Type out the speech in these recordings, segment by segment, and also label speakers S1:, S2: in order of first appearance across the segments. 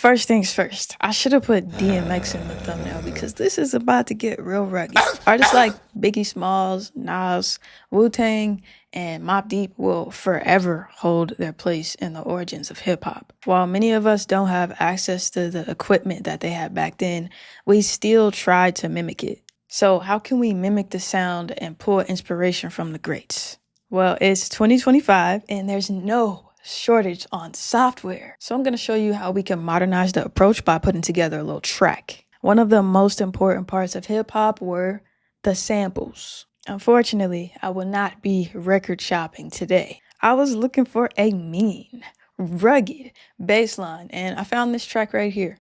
S1: First things first, I should have put DMX in the thumbnail because this is about to get real rugged. Artists like Biggie Smalls, Nas, Wu-Tang, and Mobb Deep will forever hold their place in the origins of hip-hop. While many of us don't have access to the equipment that they had back then, we still try to mimic it. So how can we mimic the sound and pull inspiration from the greats? Well, it's 2025 and there's no shortage on software. So I'm going to show you how we can modernize the approach by putting together a little track. One of the most important parts of hip hop were the samples. Unfortunately, I will not be record shopping today. I was looking for a mean, rugged bass line, and I found this track right here.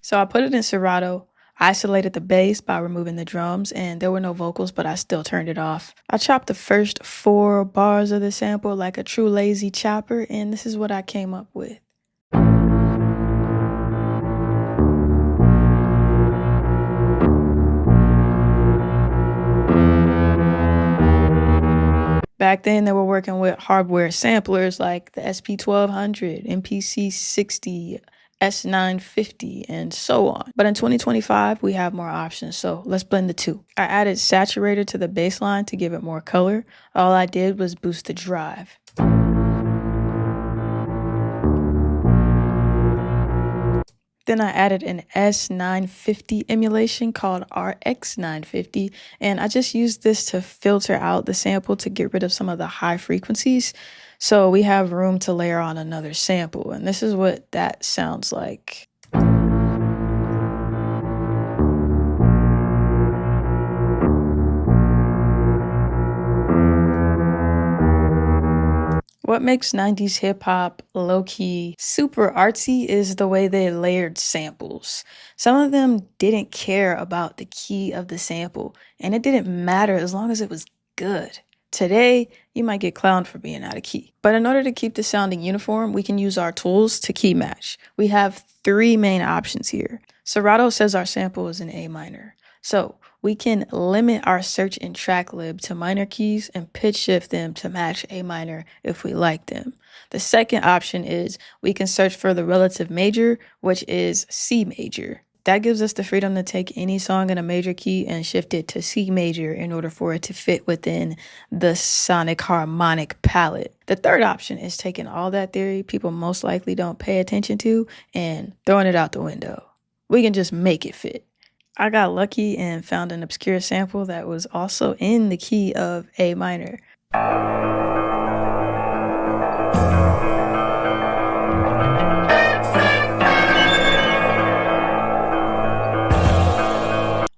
S1: So I put it in Serato, isolated the bass by removing the drums, and there were no vocals, but I still turned it off. I chopped the first 4 bars of the sample like a true lazy chopper, and this is what I came up with. Back then, they were working with hardware samplers like the SP1200, MPC60, S950, and so on. But in 2025, we have more options, so let's blend the two. I added saturator to the bass line to give it more color. All I did was boost the drive. Then I added an S950 emulation called RX950, and I just used this to filter out the sample to get rid of some of the high frequencies. So we have room to layer on another sample, and this is what that sounds like. What makes 90s hip-hop low-key super artsy is the way they layered samples. Some of them didn't care about the key of the sample, and it didn't matter as long as it was good. Today, you might get clowned for being out of key. But in order to keep the sounding uniform, we can use our tools to key match. We have 3 main options here. Serato says our sample is in A minor. So we can limit our search in Tracklib to minor keys and pitch shift them to match A minor if we like them. The second option is we can search for the relative major, which is C major. That gives us the freedom to take any song in a major key and shift it to C major in order for it to fit within the sonic harmonic palette. The third option is taking all that theory people most likely don't pay attention to and throwing it out the window. We can just make it fit. I got lucky and found an obscure sample that was also in the key of A minor.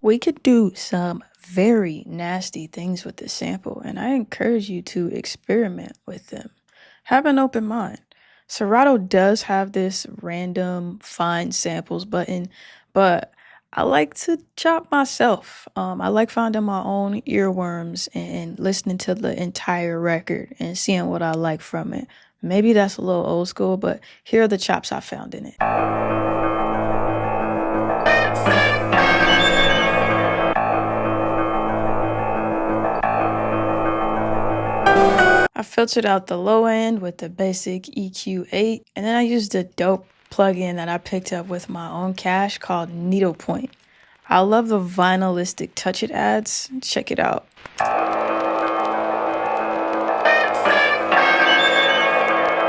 S1: We could do some very nasty things with this sample, and I encourage you to experiment with them. Have an open mind. Serato does have this random find samples button, but I like to chop myself. I like finding my own earworms and listening to the entire record and seeing what I like from it. Maybe that's a little old school, but here are the chops I found in it. I filtered out the low end with the basic EQ8, and then I used a dope plugin that I picked up with my own cash called Needlepoint. I love the vinylistic touch it adds. Check it out.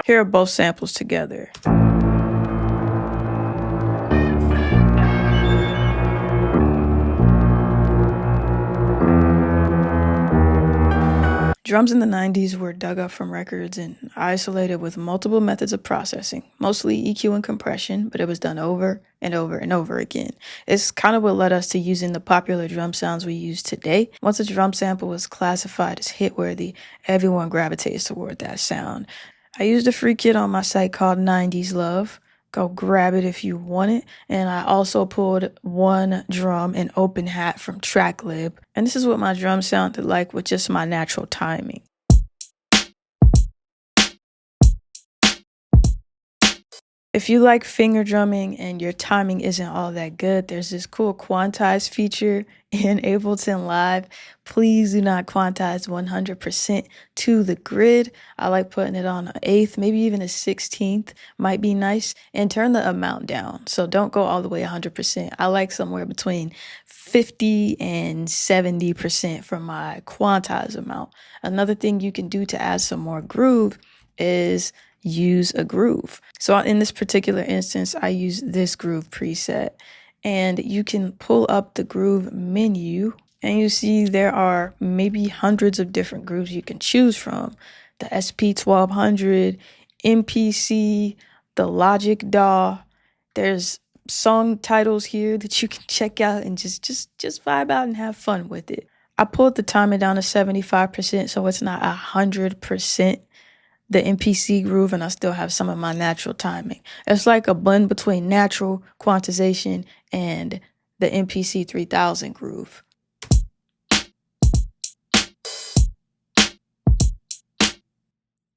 S1: Here are both samples together. Drums in the 90s were dug up from records and isolated with multiple methods of processing, mostly EQ and compression, but it was done over and over and over again. It's kind of what led us to using the popular drum sounds we use today. Once a drum sample was classified as hit-worthy, everyone gravitates toward that sound. I used a free kit on my site called 90s Love. Go grab it if you want it. And I also pulled one drum and open hat from Tracklib. And this is what my drum sounded like with just my natural timing. If you like finger drumming and your timing isn't all that good, there's this cool quantize feature in Ableton Live. Please do not quantize 100% to the grid. I like putting it on an eighth, maybe even a 16th might be nice, and turn the amount down. So don't go all the way 100%. I like somewhere between 50 and 70% for my quantize amount. Another thing you can do to add some more groove is use a groove. So in this particular instance, I use this groove preset, and you can pull up the groove menu and you see there are maybe hundreds of different grooves you can choose from. The SP1200, MPC, the Logic DAW. There's song titles here that you can check out and just vibe out and have fun with it. I pulled the timer down to 75% so it's not 100% the MPC groove, and I still have some of my natural timing. It's like a blend between natural quantization and the MPC 3000 groove.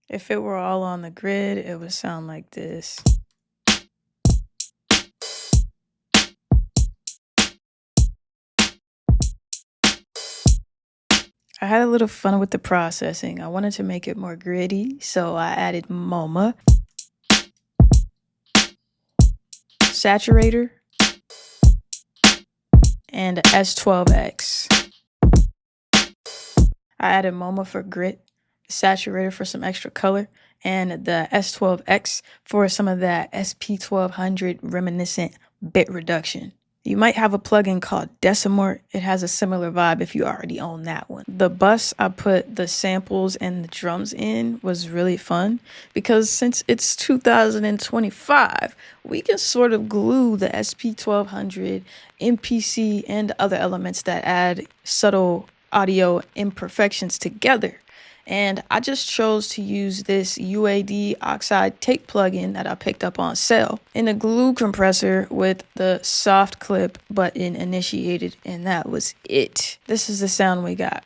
S1: If it were all on the grid, it would sound like this. I had a little fun with the processing. I wanted to make it more gritty, so I added Moma, Saturator, and S12X. I added Moma for grit, Saturator for some extra color, and the S12X for some of that SP1200 reminiscent bit reduction. You might have a plugin called Decimort. It has a similar vibe if you already own that one. The bus I put the samples and the drums in was really fun because since it's 2025, we can sort of glue the SP1200, MPC, and other elements that add subtle audio imperfections together. And I just chose to use this UAD Oxide Tape plugin that I picked up on sale in a glue compressor with the soft clip button initiated, and that was it. This is the sound we got.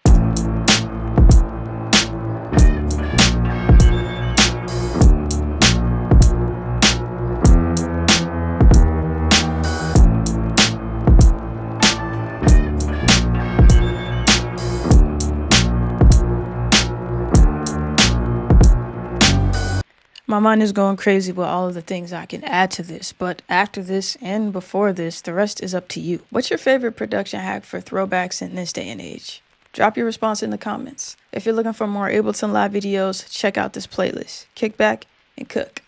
S1: My mind is going crazy with all of the things I can add to this, but after this and before this, the rest is up to you. What's your favorite production hack for throwbacks in this day and age? Drop your response in the comments. If you're looking for more Ableton Live videos, check out this playlist, Kickback and Cook.